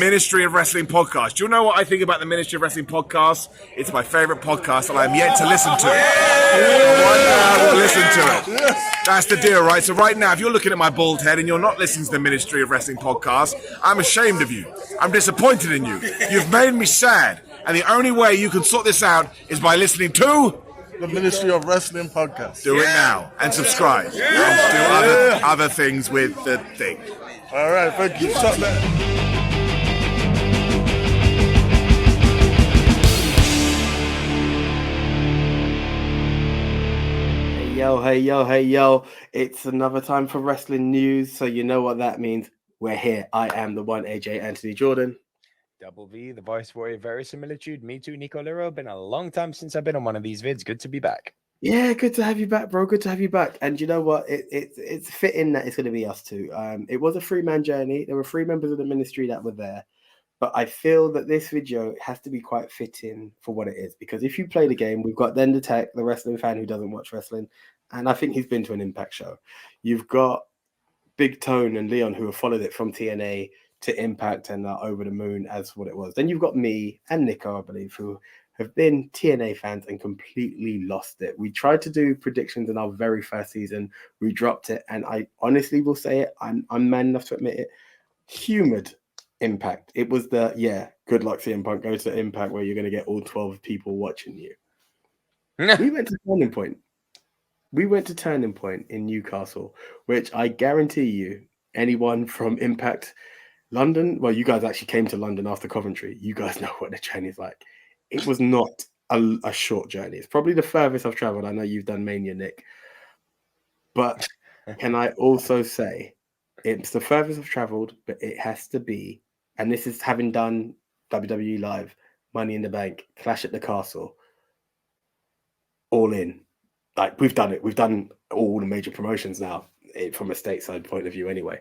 Ministry of Wrestling podcast. Do you know what I think about the Ministry of Wrestling podcast? It's my favorite podcast, and I'm yet to listen to it. One day I will listen to it. That's the deal, right? So right now, if you're looking at my bald head and you're not listening to the Ministry of Wrestling podcast, I'm ashamed of you. I'm disappointed in you. You've made me sad, and the only way you can sort this out is by listening to the Ministry of Wrestling podcast. Do it now and subscribe. And do other things with the thing. All right, thank you. Stop that. Hey yo, it's another time for wrestling news, so you know what that means. We're here. I am the one AJ Anthony Jordan. Double V, the voice for a verisimilitude. Me too, Nico Lero. Been a long time since I've been on one of these vids. Good to be back. Yeah, good to have you back, bro. Good to have you back. And you know what? It's fitting that it's going to be us two. It was a 3-man journey. There were 3 members of the ministry that were there. But I feel that this video has to be quite fitting for what it is. Because if you play the game, we've got then the tech, the wrestling fan who doesn't watch wrestling. And I think he's been to an Impact show. You've got Big Tone and Leon who have followed it from TNA to Impact and are over the moon as what it was. Then you've got me and Nico, I believe, who have been TNA fans and completely lost it. We tried to do predictions in our very first season. We dropped it. And I honestly will say it. I'm man enough to admit it. Humored Impact. It was good luck CM Punk. Go to Impact where you're going to get all 12 people watching you. We went to Turning Point. We went to Turning Point in Newcastle, which I guarantee you, anyone from Impact London, well, you guys actually came to London after Coventry. You guys know what the journey is like. It was not a short journey. It's probably the furthest I've traveled. I know you've done Mania, Nick. But can I also say it's the furthest I've traveled, but it has to be, and this is having done WWE Live, Money in the Bank, Clash at the Castle, All In. Like, we've done it. We've done all the major promotions now from a stateside point of view anyway.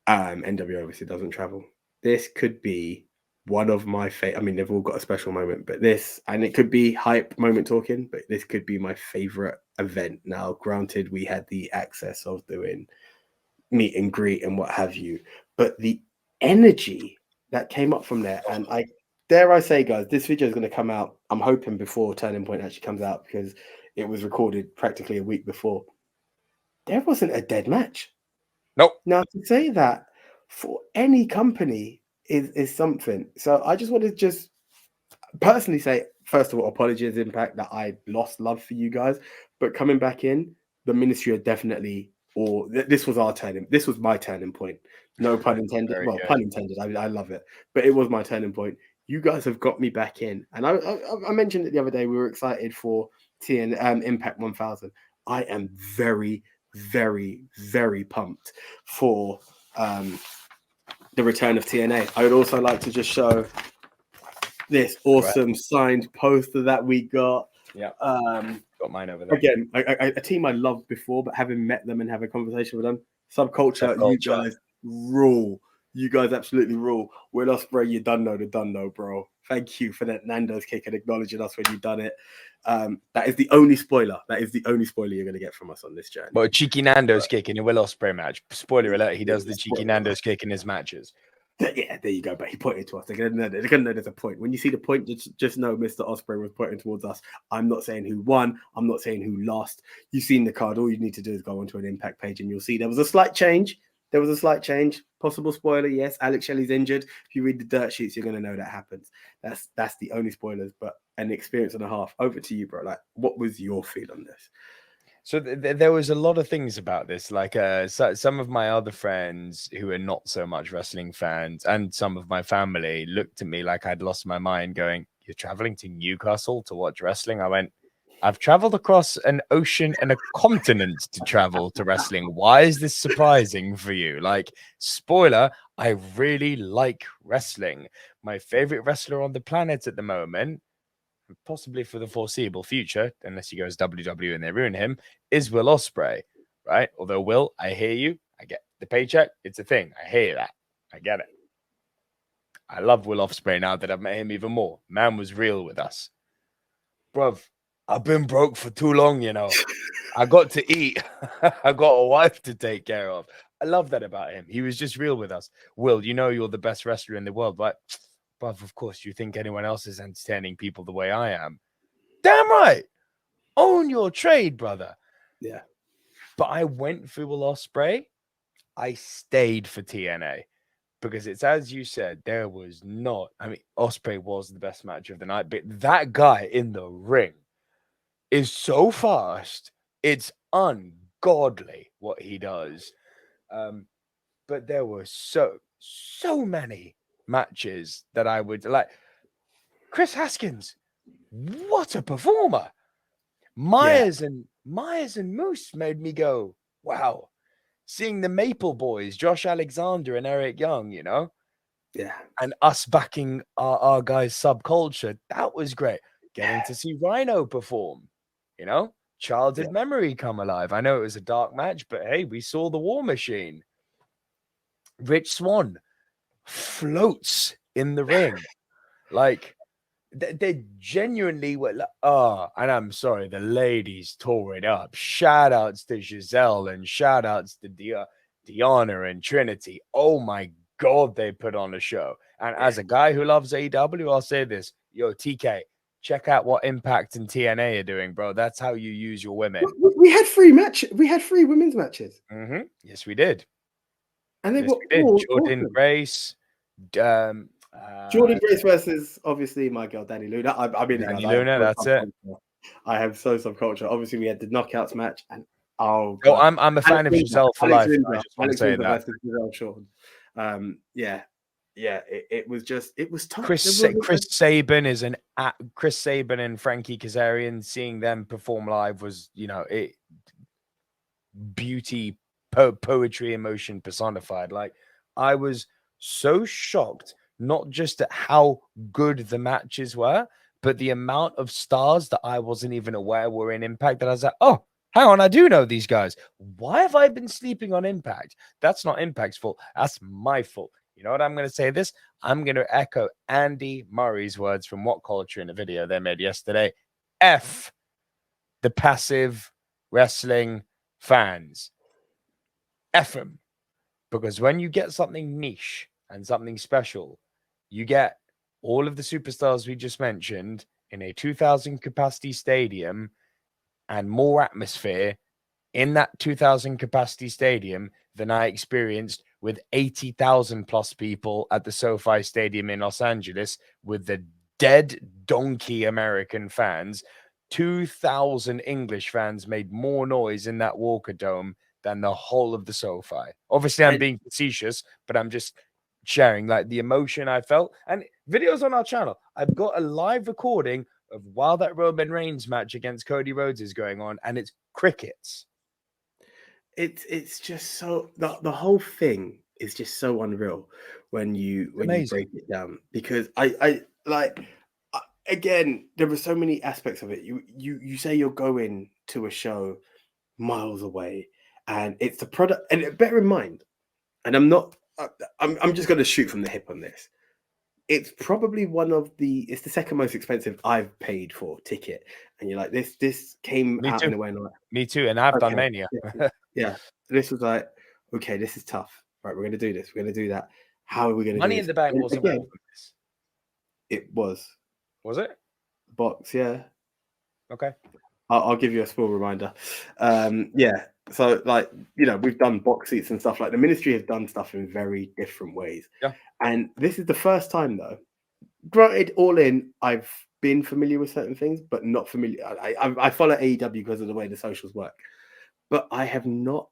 NWO obviously doesn't travel. This could be one of my favorite. I mean, they've all got a special moment, but this, and it could be hype moment talking, but this could be my favorite event. Now, granted, we had the access of doing meet and greet and what have you, but the energy that came up from there, and I dare I say, guys, this video is going to come out, I'm hoping before Turning Point actually comes out, because it was recorded practically a week before. There wasn't a dead match. Nope. Now, to say that for any company is something. So I just want to just personally say, first of all, apologies, Impact, that I lost love for you guys. But coming back in, the ministry are definitely, or this was my turning point. No pun intended. Well, pun intended. I love it. But it was my turning point. You guys have got me back in. And I mentioned it the other day. We were excited for Impact 1000. I am very, very, very pumped for the return of TNA. I would also like to just show this awesome signed poster that we got. Yeah, got mine over there. Again, a team I loved before, but having met them and have a conversation with them, Subculture, you guys rule. You guys absolutely rule. Will Ospreay, you done know, bro. Thank you for that Nando's kick and acknowledging us when you've done it. That is the only spoiler. That is the only spoiler you're going to get from us on this journey. Well, cheeky Nando's kick in a Will Ospreay match. Spoiler alert, he does the cheeky Nando's kick in his matches. Yeah, there you go. But he pointed to us. They're going to know there's a point. When you see the point, just know Mr. Ospreay was pointing towards us. I'm not saying who won. I'm not saying who lost. You've seen the card. All you need to do is go onto an Impact page and you'll see there was a slight change. Possible spoiler, yes. Alex Shelley's injured. If you read the dirt sheets, you're going to know that happens. That's the only spoilers, but an experience and a half. Over to you, bro. Like, what was your feel on this? So there was a lot of things about this. Like some of my other friends who are not so much wrestling fans and some of my family looked at me like I'd lost my mind going, "You're traveling to Newcastle to watch wrestling?" I went, "I've traveled across an ocean and a continent to travel to wrestling. Why is this surprising for you?" Like, spoiler, I really like wrestling. My favorite wrestler on the planet at the moment, possibly for the foreseeable future, unless he goes WWE and they ruin him, is Will Ospreay, right? Although, Will, I hear you. I get the paycheck. It's a thing. I hear that. I get it. I love Will Ospreay now that I've met him even more. Man was real with us. Bruv, I've been broke for too long, you know. I got to eat. I got a wife to take care of. I love that about him. He was just real with us. Will, you know you're the best wrestler in the world, but bruv, of course you think anyone else is entertaining people the way I am. Damn right. Own your trade, brother. Yeah. But I went for Will Ospreay. I stayed for TNA because it's as you said, there was not. I mean, Ospreay was the best match of the night, but that guy in the ring is so fast. It's ungodly what he does. But there were so many matches that I would like. Chris Haskins, what a performer! Myers and Moose made me go, wow. Seeing the Maple Boys, Josh Alexander and Eric Young, you know, and us backing our guys' subculture, that was great. Getting to see Rhino perform, you know, childhood memory come alive. I know it was a dark match, but hey, we saw the War Machine. Rich Swann floats in the ring. Like, they genuinely were like, and I'm sorry, the ladies tore it up. Shout outs to Giselle and shout outs to Deanna and Trinity. Oh my God, they put on a show. And as a guy who loves AEW, I'll say this. Yo, TK, check out what Impact and TNA are doing, bro. That's how you use your women. We had 3 matches. We had 3 women's matches. Mm-hmm. Yes, we did. And they yes, were we did. all Jordan awesome. Grace, Jordan Grace versus obviously my girl Danny Luna. I mean, Danny Luna, that's it. I have so subculture. Obviously, we had the knockouts match, and I'm a fan of Giselle for life. I just want to say that. It was tough. Chris Sabin is Chris Sabin and Frankie Kazarian. Seeing them perform live was, you know, it beauty, poetry, emotion personified. Like, I was so shocked, not just at how good the matches were, but the amount of stars that I wasn't even aware were in Impact, that I was like, oh, hang on, I do know these guys. Why have I been sleeping on Impact? That's not Impact's fault. That's my fault. You know what I'm going to say this? I'm going to echo Andy Murray's words from What Culture in a video they made yesterday. F the passive wrestling fans. F them. Because when you get something niche and something special, you get all of the superstars we just mentioned in a 2,000 capacity stadium and more atmosphere in that 2,000 capacity stadium than I experienced with 80,000 plus people at the SoFi Stadium in Los Angeles with the dead donkey American fans. 2,000 English fans made more noise in that Walkerdome than the whole of the SoFi. Obviously, I'm being facetious, but I'm just sharing like the emotion I felt. And videos on our channel. I've got a live recording of while that Roman Reigns match against Cody Rhodes is going on, and it's crickets. It's just so the whole thing is just so unreal when you break it down, because I again, there were so many aspects of it. You say you're going to a show miles away, and it's the product. And bear in mind, and I'm just going to shoot from the hip on this. It's probably it's the second most expensive I've paid for ticket, and you're like, this came out in a way. Like, me too, and I've done Mania. Yeah, this was like, okay, this is tough. Right, we're going to do this. We're going to do that. How are we going to do Money in the Bank wasn't again, it was. Was it? Box, yeah. Okay. I'll give you a small reminder. Yeah. So, like, you know, we've done box seats and stuff. Like, the ministry have done stuff in very different ways. Yeah. And this is the first time, though. Granted, all in, I've been familiar with certain things, but not familiar. I follow AEW because of the way the socials work. But I have not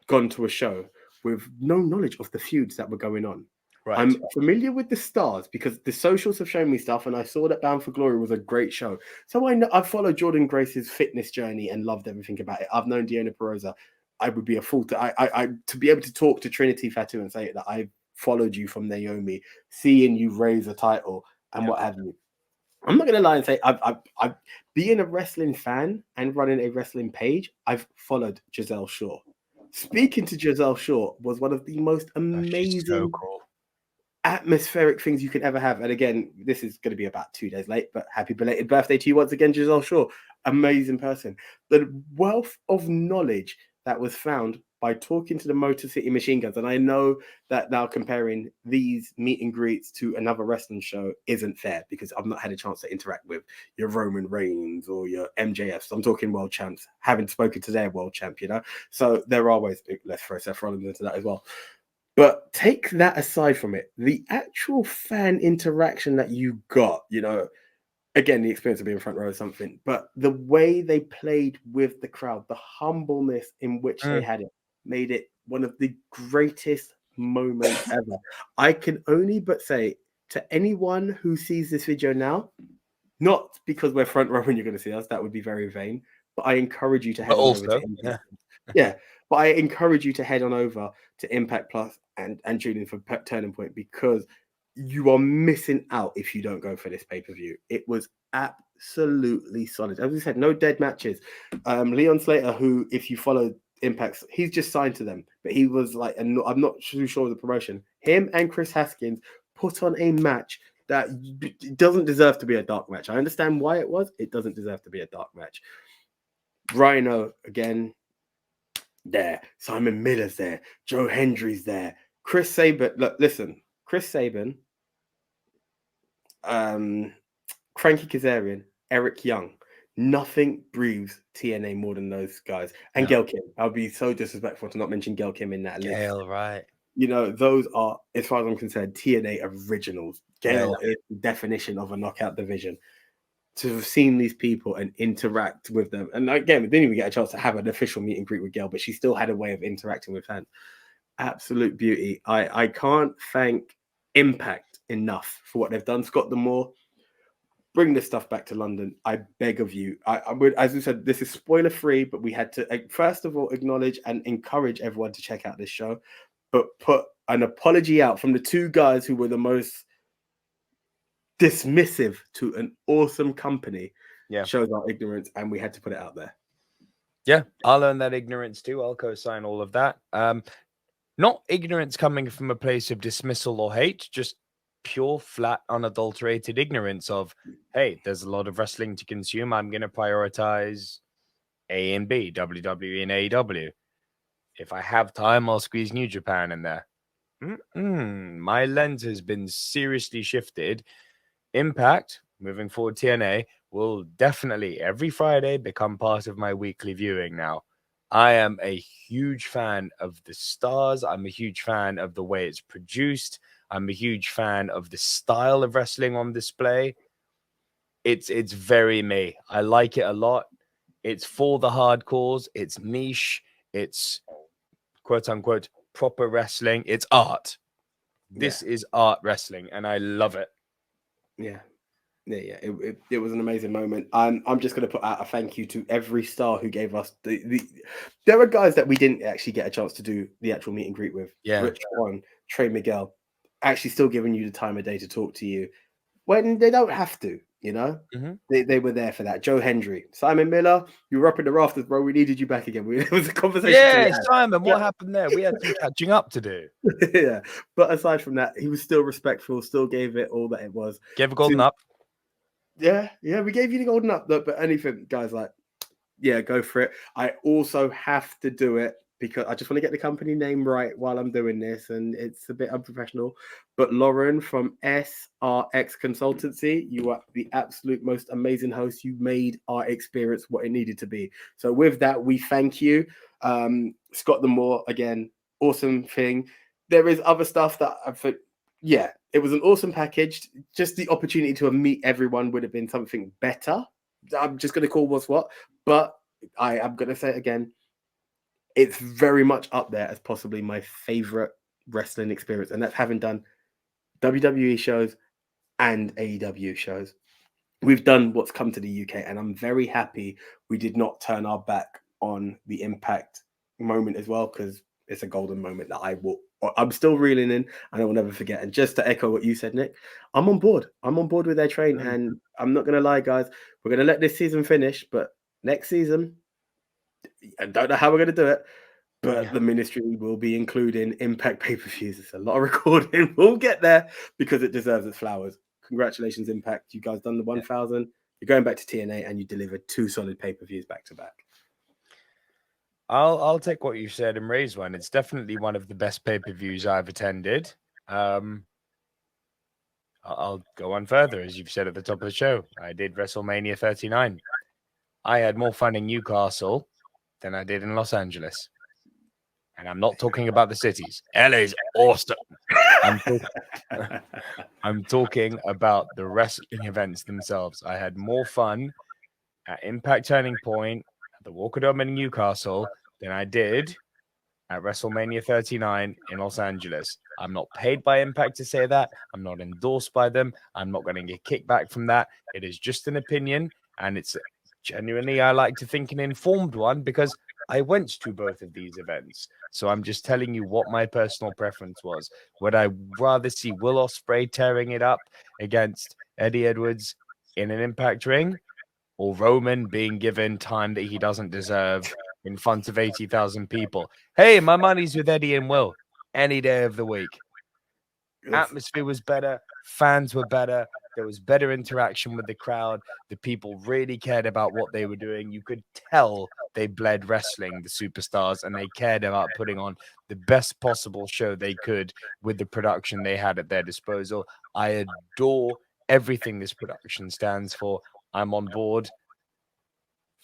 gone to a show with no knowledge of the feuds that were going on. Right. I'm familiar with the stars because the socials have shown me stuff, and I saw that Bound for Glory was a great show. So I know I've followed Jordan Grace's fitness journey and loved everything about it. I've known Deanna Perosa. I would be a fool to be able to talk to Trinity Fatu and say that I followed you from Naomi, seeing you raise a title and what have you. I'm not going to lie and say I've being a wrestling fan and running a wrestling page, I've followed Giselle Shaw. Speaking to Giselle Shaw was one of the most amazing, so cool, atmospheric things you can ever have. And again, this is going to be about 2 days late, but happy belated birthday to you once again, Giselle Shaw. Amazing person. The wealth of knowledge that was found by talking to the Motor City Machine Guns. And I know that now comparing these meet and greets to another wrestling show isn't fair because I've not had a chance to interact with your Roman Reigns or your MJFs. I'm talking world champs, having spoken to their world champ, you know? So there are ways, let's throw Seth Rollins into that as well. But take that aside from it, the actual fan interaction that you got, you know, again, the experience of being front row is something, but the way they played with the crowd, the humbleness in which they had it, made it one of the greatest moments ever. I can only but say to anyone who sees this video now, not because we're front row and you're going to see us, that would be very vain, but I encourage you to head on over to Impact. Yeah, but I encourage you to head on over to Impact Plus and tune in for Turning Point because you are missing out if you don't go for this pay-per-view. It was absolutely solid. As we said, no dead matches. Leon Slater, who, if you follow Impacts, he's just signed to them, but he was like, I'm not too sure of the promotion. Him and Chris Haskins put on a match that doesn't deserve to be a dark match. I understand why it was. It doesn't deserve to be a dark match. Rhino, again, there. Simon Miller's there. Joe Hendry's there. Chris Sabin. Look, listen. Chris Sabin, Frankie Kazarian, Eric Young. Nothing breathes TNA more than those guys. And Gail Kim. I'll be so disrespectful to not mention Gail Kim in that list. Gail, right. You know, those are, as far as I'm concerned, TNA originals. Gail is the definition of a knockout division. To have seen these people and interact with them. And again, we didn't even get a chance to have an official meet and greet with Gail, but she still had a way of interacting with fans. Absolute beauty. I can't thank Impact enough for what they've done. Scott D'Amore, bring this stuff back to London. I beg of you. I would, as we said, this is spoiler free, but we had to first of all acknowledge and encourage everyone to check out this show, but put an apology out from the two guys who were the most dismissive to an awesome company. Shows our ignorance, and we had to put it out there. Yeah, I'll learn that ignorance too. I'll co-sign all of that. Not ignorance coming from a place of dismissal or hate, just pure, flat, unadulterated ignorance of, hey, there's a lot of wrestling to consume. I'm going to prioritize A and B, WWE and AEW. If I have time, I'll squeeze New Japan in there. My lens has been seriously shifted. Impact, moving forward, TNA, will definitely every Friday become part of my weekly viewing now. I am a huge fan of the stars. I'm a huge fan of the way it's produced. I'm a huge fan of the style of wrestling on display. It's very me. I like it a lot. It's for the hardcores. It's niche. It's quote unquote proper wrestling. It's art. This is art wrestling, and I love it. Yeah. It was an amazing moment. I'm just going to put out a thank you to every star who gave us the. There are guys that we didn't actually get a chance to do the actual meet and greet with. Rich Swann, Trey Miguel, actually still giving you the time of day to talk to you when they don't have to. You know, they were there for that. Joe Hendry, Simon Miller, you were up in the rafters, bro. We needed you back again. It was a conversation. Yeah, Simon, what happened there? We had some catching up to do. Yeah, but aside from that, he was still respectful. Still gave it all that it was. Gave a golden up. Yeah, we gave you the golden up, but anything, guys, like, yeah, go for it. I also have to do it because I just want to get the company name right while I'm doing this, and it's a bit unprofessional. But Lauren from SRX Consultancy, you are the absolute most amazing host. You made our experience what it needed to be. So with that, we thank you. Scott D'Amore, again, awesome thing. There is other stuff that I think, yeah, it was an awesome package. Just the opportunity to meet everyone would have been something better. I'm just going to call what's what, but I am going to say it again. It's very much up there as possibly my favorite wrestling experience, and that's having done WWE shows and AEW shows. We've done what's come to the UK, and I'm very happy we did not turn our back on the Impact moment as well, because it's a golden moment that I'm still reeling in, and I will never forget. And just to echo what you said, Nick, I'm on board. I'm on board with their train, and I'm not going to lie, guys. We're going to let this season finish, but next season, I don't know how we're going to do it, but the ministry will be including Impact pay-per-views. It's a lot of recording. We'll get there because it deserves its flowers. Congratulations, Impact. You guys done the 1,000. You're going back to TNA, and you delivered 2 solid pay-per-views back to back. I'll take what you said and raise one. It's definitely one of the best pay-per-views I've attended. I'll go on further, as you've said at the top of the show. I did WrestleMania 39. I had more fun in Newcastle than I did in Los Angeles. And I'm not talking about the cities. LA's awesome. I'm talking about the wrestling events themselves. I had more fun at Impact Turning Point, at the Walkerdome in Newcastle, than I did at WrestleMania 39 in Los Angeles. I'm not paid by Impact to say that. I'm not endorsed by them. I'm not going to get kickback from that. It is just an opinion, and it's genuinely, I like to think, an informed one because I went to both of these events. So I'm just telling you what my personal preference was. Would I rather see Will Ospreay tearing it up against Eddie Edwards in an Impact ring, or Roman being given time that he doesn't deserve in front of 80,000 people? Hey, my money's with Eddie and Will any day of the week. Atmosphere was better. Fans were better. There was better interaction with the crowd. The people really cared about what they were doing. You could tell they bled wrestling, the superstars, and they cared about putting on the best possible show they could with the production they had at their disposal. I adore everything this production stands for. I'm on board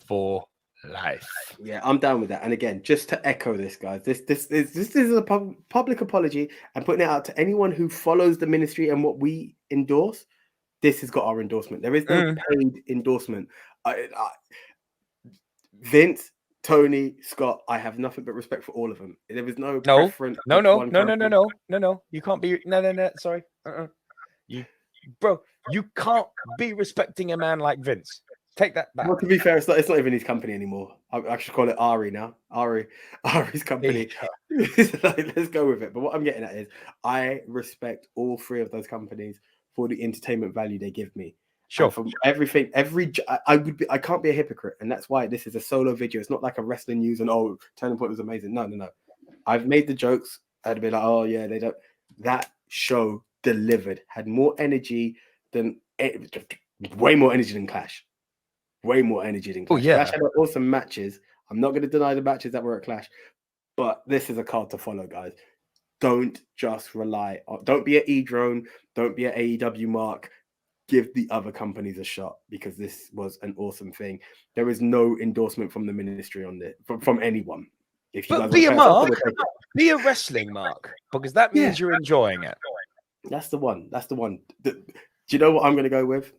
for life. Yeah, I'm down with that. And again, just to echo this, guys, this is a public apology and putting it out to anyone who follows the ministry and what we endorse. This has got our endorsement. There is no paid endorsement. Vince, Tony, Scott, I have nothing but respect for all of them. There is no preference. No. You can't be. No. Sorry. You can't be respecting a man like Vince. Take that back. Well, to be fair, it's not even his company anymore. I should call it Ari now. Ari's company. Let's go with it. But what I'm getting at is I respect all three of those companies for the entertainment value they give me. Sure. And from everything, I can't be a hypocrite, and that's why this is a solo video. It's not like a wrestling news and Turning Point was amazing. No. I've made the jokes. I'd be like, oh yeah, they don't. That show delivered, had more energy than way more energy than Clash. Way more energy than Clash. Oh, yeah. Clash had awesome matches. I'm not going to deny the matches that were at Clash, but this is a card to follow, guys. Don't just rely on. Don't be at E-Drone. Don't be at AEW Mark. Give the other companies a shot because this was an awesome thing. There is no endorsement from the ministry on this from anyone. If you but be a mark, be a wrestling mark because that means you're enjoying it. That's the one. Do you know what I'm going to go with?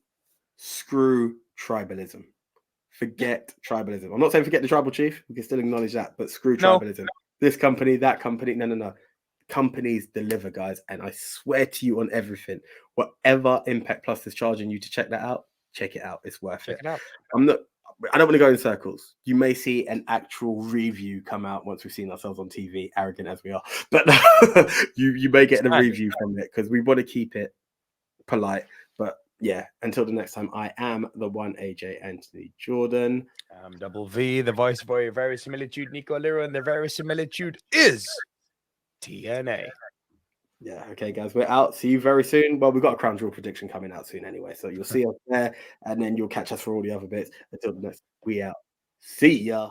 Screw tribalism. Forget tribalism. I'm not saying forget the tribal chief. We can still acknowledge that, but screw tribalism. This company, that company. No. Companies deliver, guys, and I swear to you on everything, whatever Impact Plus is charging you to check that out, check it out. It's worth it. I don't want to go in circles. You may see an actual review come out once we've seen ourselves on TV, arrogant as we are, but you may get a review from it because we want to keep it polite. But yeah, until the next time, I am the one AJ Anthony Jordan. I'm Double V, the voice boy of verisimilitude, Nico Liro, and the verisimilitude is TNA. Yeah, okay, guys, we're out. See you very soon. Well, we've got a Crown Jewel prediction coming out soon anyway, so you'll see us there, and then you'll catch us for all the other bits. Until the next, we out. See ya.